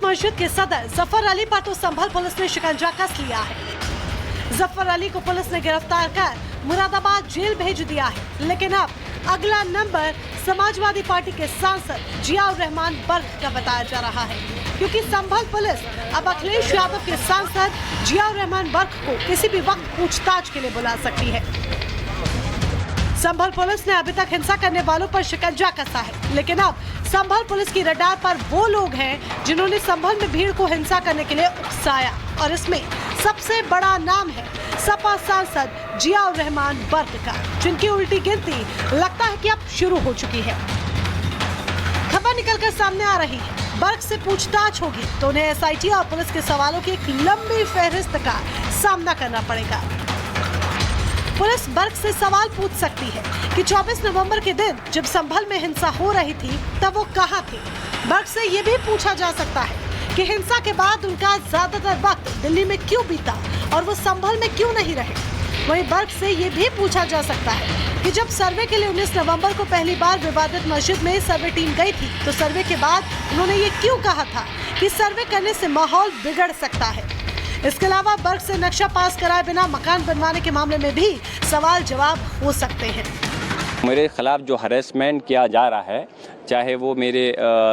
मस्जिद के सदर जफर अली पर तो संभल पुलिस ने शिकंजा कस लिया है। जफर अली को पुलिस ने गिरफ्तार कर मुरादाबाद जेल भेज दिया है, लेकिन अब अगला नंबर समाजवादी पार्टी के सांसद जियाउर रहमान बर्क का बताया जा रहा है, क्योंकि संभल पुलिस अब अखिलेश यादव के सांसद जियाउर रहमान बर्क को किसी भी वक्त पूछताछ के लिए बुला सकती है। संभल पुलिस ने अभी तक हिंसा करने वालों पर शिकंजा कसा है, लेकिन अब संभल पुलिस की रडार पर वो लोग हैं जिन्होंने संभल में भीड़ को हिंसा करने के लिए उकसाया, और इसमें सबसे बड़ा नाम है सपा सांसद जियाउर रहमान बर्क का, जिनकी उल्टी गिनती लगता है कि अब शुरू हो चुकी है। खबर निकलकर सामने आ रही है, बर्क से पूछताछ होगी तो उन्हें एसआईटी और पुलिस के सवालों की एक लंबी फहरिस्त का सामना करना पड़ेगा। पुलिस बर्क से सवाल पूछ सकती है कि 24 नवंबर के दिन जब संभल में हिंसा हो रही थी तब वो कहाँ थे। बर्क से ये भी पूछा जा सकता है कि हिंसा के बाद उनका ज्यादातर वक्त दिल्ली में क्यों बीता और वो संभल में क्यों नहीं रहे। वहीं बर्क से ये भी पूछा जा सकता है कि जब सर्वे के लिए 19 नवंबर को पहली बार विवादित मस्जिद में सर्वे टीम गई थी तो सर्वे के बाद उन्होंने ये क्यों कहा था कि सर्वे करने से माहौल बिगड़ सकता है। इसके अलावा बर्क से नक्शा पास कराए बिना मकान बनवाने के मामले में भी सवाल जवाब हो सकते हैं। मेरे खिलाफ जो हरेसमेंट किया जा रहा है, चाहे वो मेरे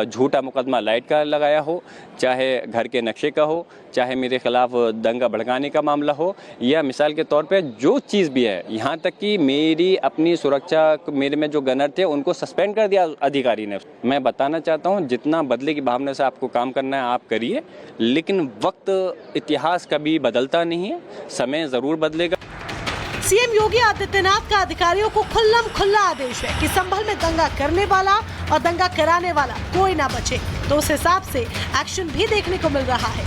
झूठा मुकदमा लाइट का लगाया हो, चाहे घर के नक्शे का हो, चाहे मेरे खिलाफ दंगा भड़काने का मामला हो, या मिसाल के तौर पे जो चीज़ भी है, यहाँ तक कि मेरी अपनी सुरक्षा, मेरे में जो गनर थे उनको सस्पेंड कर दिया अधिकारी ने। मैं बताना चाहता हूँ, जितना बदले की भावना से आपको काम करना है आप करिए, लेकिन वक्त इतिहास कभी बदलता नहीं है, समय ज़रूर बदलेगा। सीएम योगी आदित्यनाथ का अधिकारियों को खुल्ला आदेश है कि संभल में दंगा करने वाला और दंगा कराने वाला कोई ना बचे, तो उस हिसाब से एक्शन भी देखने को मिल रहा है।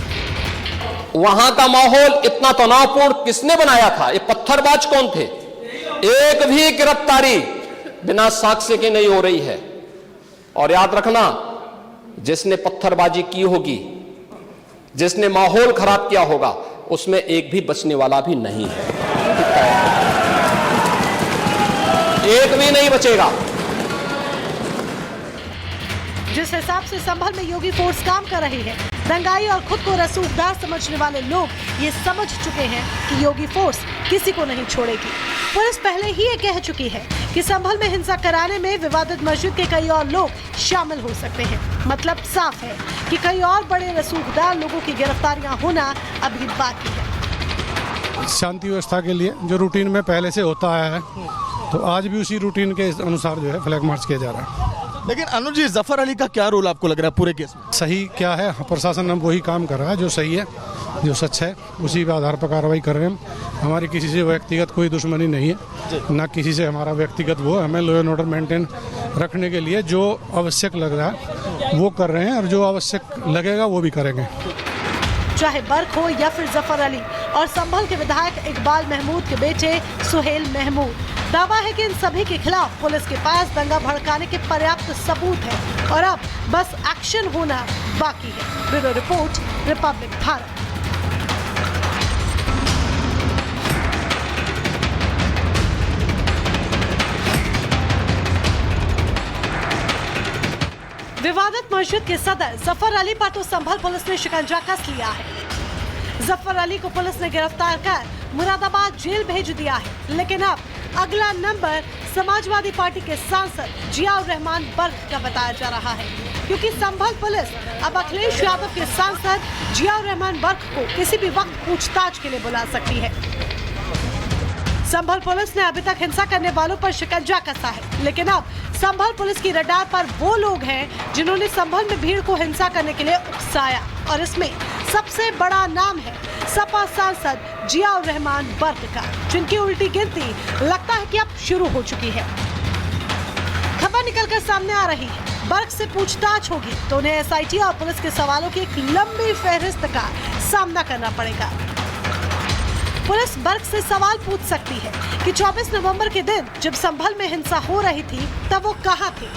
वहां का माहौल इतना तनावपूर्ण किसने बनाया था? ये पत्थरबाज कौन थे? एक भी गिरफ्तारी बिना साक्ष्य के नहीं हो रही है। और याद रखना, जिसने पत्थरबाजी की होगी, जिसने माहौल खराब किया होगा, उसमें एक भी बचने वाला भी नहीं है, एक भी नहीं बचेगा। जिस हिसाब से संभल में योगी फोर्स काम कर रही है, दंगाई और खुद को रसूखदार समझने वाले लोग ये समझ चुके हैं कि योगी फोर्स किसी को नहीं छोड़ेगी। पुलिस पहले ही ये कह चुकी है कि संभल में हिंसा कराने में विवादित मस्जिद के कई और लोग शामिल हो सकते हैं। मतलब साफ है कि कई और बड़े रसूखदार लोगों की गिरफ्तारियां होना अभी बाकी है। शांति व्यवस्था के लिए जो रूटीन में पहले से होता आया है, तो आज भी उसी रूटीन के अनुसार जो है फ्लैग मार्च किया जा रहा है। लेकिन अनुज जी, जफर अली का क्या रोल आपको लग रहा है पूरे केस में? सही क्या है, प्रशासन हम वही काम कर रहा है जो सही है, जो सच है, उसी के आधार पर कार्रवाई कर रहे हैं हम। हमारी किसी से व्यक्तिगत कोई दुश्मनी नहीं है, ना किसी से हमारा व्यक्तिगत वो। हमें लॉ एंड ऑर्डर मेंटेन रखने के लिए जो आवश्यक लग रहा है वो कर रहे हैं, और जो आवश्यक लगेगा वो भी करेंगे। चाहे बर्क हो या फिर जफर अली और संभल के विधायक इकबाल महमूद के बेटे सुहेल महमूद, दावा है कि इन सभी के खिलाफ पुलिस के पास दंगा भड़काने के पर्याप्त सबूत है और अब बस एक्शन होना बाकी है। Bureau report, Republic Bharat. विवादित मस्जिद के सदर जफर अली पर तो संभल पुलिस ने शिकंजा कस लिया है। जफर अली को पुलिस ने गिरफ्तार कर मुरादाबाद जेल भेज दिया है, लेकिन अब अगला नंबर समाजवादी पार्टी के सांसद जियाउर रहमान बर्क का बताया जा रहा है, क्योंकि संभल पुलिस अब अखिलेश यादव के सांसद जियाउर रहमान बर्क को किसी भी वक्त पूछताछ के लिए बुला सकती है। संभल पुलिस ने अभी तक हिंसा करने वालों पर शिकंजा कसा है, लेकिन अब संभल पुलिस की रडार पर वो लोग हैं जिन्होंने संभल में भीड़ को हिंसा करने के लिए उकसाया, और इसमें सबसे बड़ा नाम है सपा सांसद जियाउर रहमान बर्क का, जिनकी उल्टी गिनती लगता है कि अब शुरू हो चुकी है। खबर निकलकर सामने आ रही है, बर्क से पूछताछ होगी तो उन्हें एसआईटी और पुलिस के सवालों की एक लंबी फहरिस्त का सामना करना पड़ेगा। पुलिस बर्क से सवाल पूछ सकती है कि 24 नवंबर के दिन जब संभल में हिंसा हो रही थी तब वो कहाँ थे।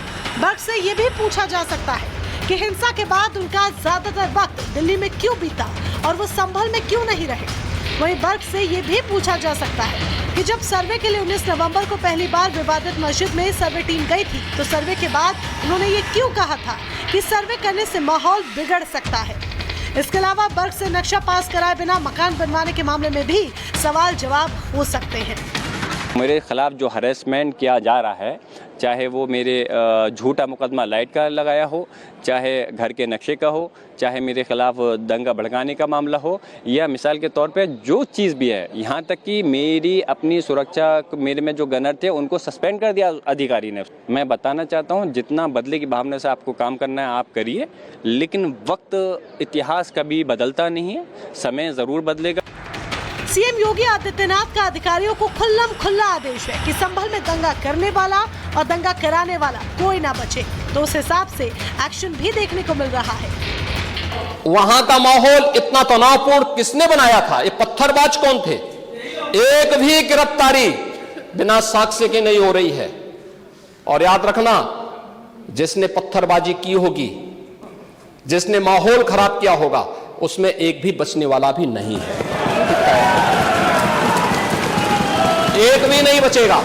बर्क से ये भी पूछा जा सकता है कि हिंसा के बाद उनका ज्यादातर वक्त दिल्ली में क्यों बीता और वो संभल में क्यों नहीं रहे। वहीं बर्क से ये भी पूछा जा सकता है कि जब सर्वे के लिए 19 नवंबर को पहली बार विवादित मस्जिद में सर्वे टीम गई थी तो सर्वे के बाद उन्होंने ये क्यों कहा था कि सर्वे करने से माहौल बिगड़ सकता है। इसके अलावा बर्ग से नक्शा पास कराए बिना मकान बनवाने के मामले में भी सवाल जवाब हो सकते हैं। मेरे खिलाफ जो हरेसमेंट किया जा रहा है, चाहे वो मेरे झूठा मुकदमा लाइट का लगाया हो, चाहे घर के नक्शे का हो, चाहे मेरे खिलाफ दंगा भड़काने का मामला हो, या मिसाल के तौर पे जो चीज़ भी है, यहाँ तक कि मेरी अपनी सुरक्षा, मेरे में जो गनर थे उनको सस्पेंड कर दिया अधिकारी ने। मैं बताना चाहता हूँ, जितना बदले की भावना से आपको काम करना है आप करिए, लेकिन वक्त इतिहास कभी बदलता नहीं है, समय ज़रूर बदलेगा। सीएम योगी आदित्यनाथ का अधिकारियों को खुल्ला आदेश है कि संभल में दंगा करने वाला और दंगा कराने वाला कोई ना बचे, तो उस हिसाब से एक्शन भी देखने को मिल रहा है। वहां का माहौल इतना तनावपूर्ण किसने बनाया था? ये पत्थरबाज कौन थे? एक भी गिरफ्तारी बिना साक्ष्य के नहीं हो रही है। और याद रखना, जिसने पत्थरबाजी की होगी, जिसने माहौल खराब किया होगा, उसमें एक भी बचने वाला भी नहीं है, एक भी नहीं बचेगा।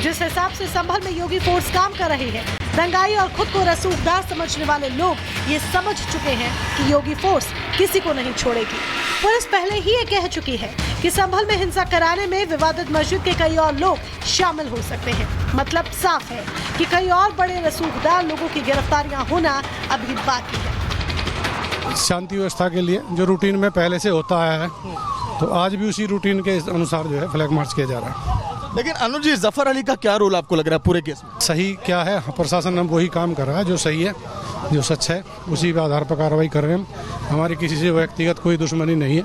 जिस हिसाब से संभल में योगी फोर्स काम कर रही है, दंगाई और खुद को रसूखदार समझने वाले लोग ये समझ चुके हैं कि योगी फोर्स किसी को नहीं छोड़ेगी। पुलिस पहले ही ये कह चुकी है कि संभल में हिंसा कराने में विवादित मस्जिद के कई और लोग शामिल हो सकते हैं। मतलब साफ है कि कई और बड़े रसूखदार लोगों की गिरफ्तारियां होना अभी बाकी है। शांति व्यवस्था के लिए जो रूटीन में पहले से होता आया है, तो आज भी उसी रूटीन के अनुसार जो है फ्लैग मार्च किया जा रहा है। लेकिन अनुज जी, जफर अली का क्या रोल आपको लग रहा है पूरे केस में? सही क्या है, प्रशासन अब वही काम कर रहा है जो सही है, जो सच है, उसी के आधार पर कार्रवाई कर रहे हैं। हमारी किसी से व्यक्तिगत कोई दुश्मनी नहीं है,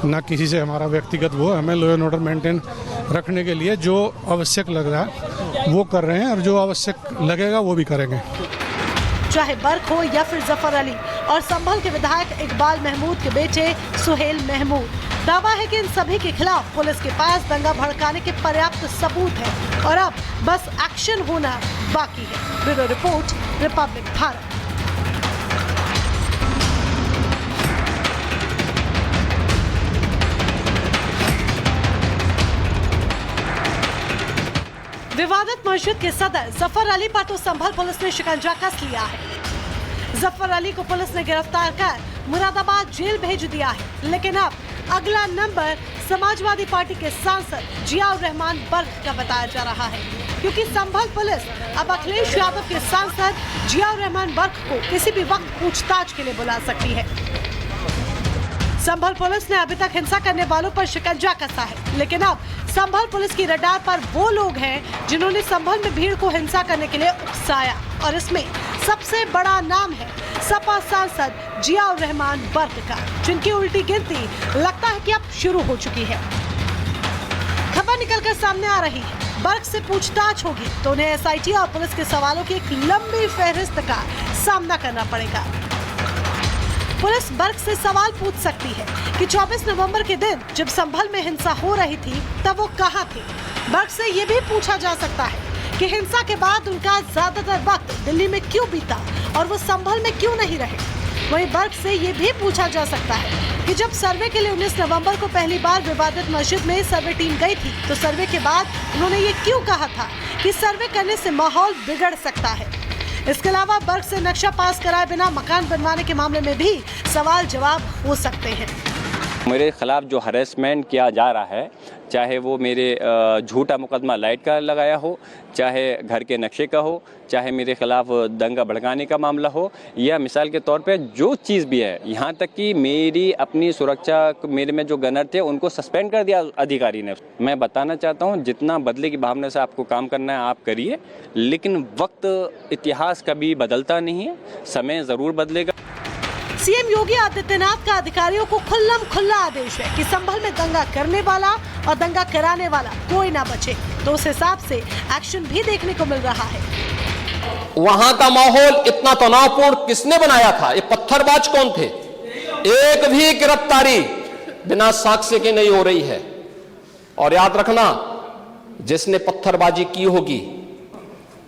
ना किसी से हमारा व्यक्तिगत वो। हमें लॉ एंड ऑर्डर मेंटेन रखने के लिए जो आवश्यक लग रहा है वो कर रहे हैं, और जो आवश्यक लगेगा वो भी करेंगे। चाहे बर्ग हो या फिर जफर अली और संभल के विधायक इकबाल महमूद के बेटे सुहेल महमूद, दावा है कि इन सभी के खिलाफ पुलिस के पास दंगा भड़काने के पर्याप्त सबूत है और अब बस एक्शन होना बाकी है। Bureau report, Republic Bharat. विवादित मस्जिद के सदर जफर अली पर तो संभल पुलिस ने शिकंजा कस लिया है। जफर अली को पुलिस ने गिरफ्तार कर मुरादाबाद जेल भेज दिया है, लेकिन अब अगला नंबर समाजवादी पार्टी के सांसद जियाउर रहमान बर्ग का बताया जा रहा है, क्योंकि संभल पुलिस अब अखिलेश यादव के सांसद जियाउर रहमान बर्ग को किसी भी वक्त पूछताछ के लिए बुला सकती है। संभल पुलिस ने अभी तक हिंसा करने वालों पर शिकंजा कसा है, लेकिन अब संभल पुलिस की रडार पर वो लोग हैं जिन्होंने संभल में भीड़ को हिंसा करने के लिए उकसाया, और इसमें सबसे बड़ा नाम है सपा सांसद जियाउर रहमान बर्ग का, जिनकी उल्टी गिनती लगता है कि अब शुरू हो चुकी है। खबर निकलकर सामने आ रही है, बर्ग से पूछताछ होगी तो उन्हें एसआईटी और पुलिस के सवालों की एक लंबी फहरिस्त का सामना करना पड़ेगा। पुलिस बर्ग से सवाल पूछ सकती है कि 24 नवंबर के दिन जब संभल में हिंसा हो रही थी तब वो कहां थे। बर्ग से ये भी पूछा जा सकता है कि हिंसा के बाद उनका ज्यादातर वक्त दिल्ली में क्यों बीता और वो संभल में क्यों नहीं रहे। वहीं बर्ग से ये भी पूछा जा सकता है कि जब सर्वे के लिए 19 नवंबर को पहली बार विवादित मस्जिद में सर्वे टीम गई थी, तो सर्वे के बाद उन्होंने ये क्यों कहा था कि सर्वे करने से माहौल बिगड़ सकता है। इसके अलावा बर्ग से नक्शा पास कराए बिना मकान बनवाने के मामले में भी सवाल जवाब हो सकते हैं। मेरे खिलाफ जो हरेसमेंट किया जा रहा है, चाहे वो मेरे झूठा मुकदमा लाइट का लगाया हो, चाहे घर के नक्शे का हो, चाहे मेरे खिलाफ दंगा भड़काने का मामला हो, या मिसाल के तौर पे जो चीज़ भी है, यहाँ तक कि मेरी अपनी सुरक्षा, मेरे में जो गनर थे उनको सस्पेंड कर दिया अधिकारी ने। मैं बताना चाहता हूँ, जितना बदले की भावना से आपको काम करना है आप करिए, लेकिन वक्त इतिहास कभी बदलता नहीं है, समय ज़रूर बदलेगा। सीएम योगी आदित्यनाथ का अधिकारियों को खुल्ला आदेश है कि संभल में दंगा करने वाला और दंगा कराने वाला कोई ना बचे, तो उस हिसाब से एक्शन भी देखने को मिल रहा है। वहां का माहौल इतना तनावपूर्ण किसने बनाया था? ये पत्थरबाज कौन थे? एक भी गिरफ्तारी बिना साक्ष्य के नहीं हो रही है। और याद रखना, जिसने पत्थरबाजी की होगी,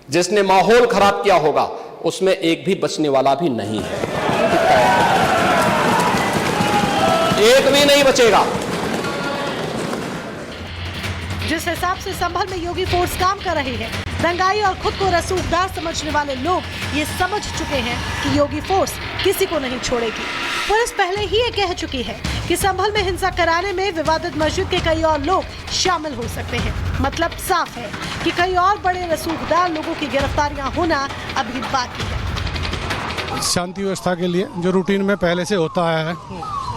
जिसने माहौल खराब किया होगा, उसमें एक भी बचने वाला भी नहीं है, एक भी नहीं बचेगा। जिस हिसाब से संभल में योगी फोर्स काम कर रही है, दंगाई और खुद को रसूखदार समझने वाले लोग ये समझ चुके हैं कि योगी फोर्स किसी को नहीं छोड़ेगी। पुलिस पहले ही ये कह चुकी है कि संभल में हिंसा कराने में विवादित मस्जिद के कई और लोग शामिल हो सकते हैं। मतलब साफ है कि कई और बड़े रसूखदार लोगों की गिरफ्तारियां होना अभी बाकी है। शांति व्यवस्था के लिए जो रूटीन में पहले से होता आया है,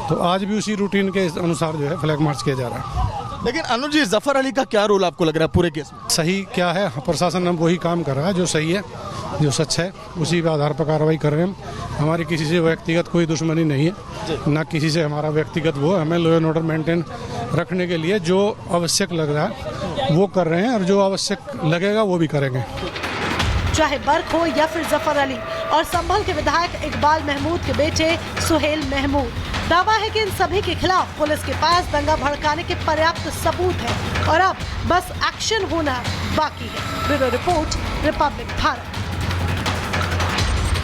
तो आज भी उसी रूटीन के अनुसार जो है फ्लैग मार्च किया जा रहा है। लेकिन अनुज जी, जफर अली का क्या रोल आपको लग रहा है पूरे केस में? सही क्या है, प्रशासन अब वही काम कर रहा है जो सही है, जो सच है, उसी के आधार पर कार्रवाई कर रहे हैं हम। हमारी किसी से व्यक्तिगत कोई दुश्मनी नहीं है, ना किसी से हमारा व्यक्तिगत वो। हमें लॉ एंड ऑर्डर मेंटेन रखने के लिए जो आवश्यक लग रहा है वो कर रहे हैं, और जो आवश्यक लगेगा वो भी करेंगे। चाहे बर्क हो या फिर जफर अली और संभल के विधायक इकबाल महमूद के बेटे सुहेल महमूद, दावा है कि इन सभी के खिलाफ पुलिस के पास दंगा भड़काने के पर्याप्त सबूत है और अब बस एक्शन होना बाकी है। Bureau report, Republic Bharat.